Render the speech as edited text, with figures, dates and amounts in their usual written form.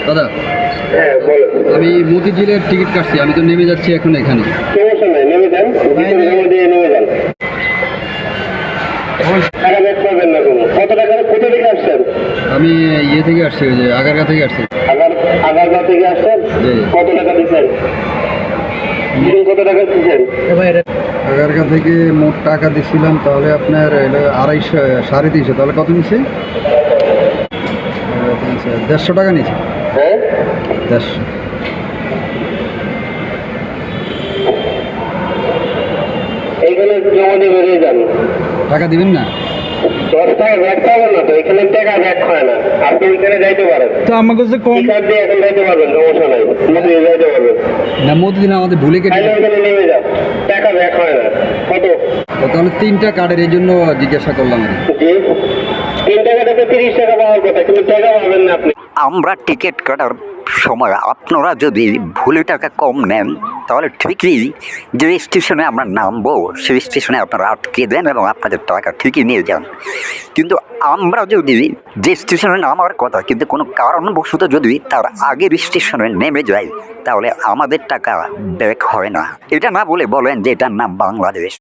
দাদা, হ্যাঁ বলো। আমি মতিঝিলের টিকিট কাটছি, আমি তো নেমে যাচ্ছি এখন এখানে। সমস্যা নাই, নেমে যান, ভিতরে জমা দিয়ে নেমে যান। টাকা ব্যাক পাবেন না কোনো। কত টাকা, কোথা থেকে আসছেন? আমি ইয়ে থেকে আসছি, ওই যে আগারগা থেকে আসছি। আগারগাঁও থেকে আসছেন? জি। কত টাকা দিচ্ছেন? কত টাকা দিচ্ছেন? আগারগা থেকে মোট টাকা দিচ্ছিলাম তাহলে আপনার হলো 250, 350, তাহলে কত নিচ্ছে? 150 টাকা নিচ্ছে। হ্যাঁ 150। এইখানে জমা দিয়ে বেরিয়ে যান। টাকা দিবেন না? 10 টাকা ব্যাক পাবেন না তো, এখানে টাকা ব্যাক হয় না। আপনি এখানে যাইতে পারেন, তো আমাকে যে কম টিকার দিয়ে এখন যাইতে পারবেন, সমস্যা নাই, নদী যাইতে পারবেন। না, মতিঝিল আমাদের ভুলে কেটে। তাহলে ওখানে নেমে যান, টাকা ব্যাক হয় না। কত? তাহলে 3টা কার্ডের, এই জন্য জিজ্ঞাসা করলাম আর কি। জি, 3 টাকাটাতে 30 টাকা পাওয়ার কথা, কিন্তু টাকা পাবেন না আপনি। আমরা টিকিট কাটার সময় আপনারা যদি ভুলে টাকা কম নেন তাহলে ঠিকই যে স্টেশনে আমরা নামবো সেই স্টেশনে আপনারা আটকে দেন এবং আপনাদের টাকা ঠিকই নিয়ে যান। কিন্তু আমরা যদি যে স্টেশনে নামার কথা কিন্তু কোনো কারণবশত যদি তার আগের স্টেশনে নেমে যাই তাহলে আমাদের টাকা ব্যাক হয় না। এটা না বলে বলেন যে এটার নাম বাংলাদেশ।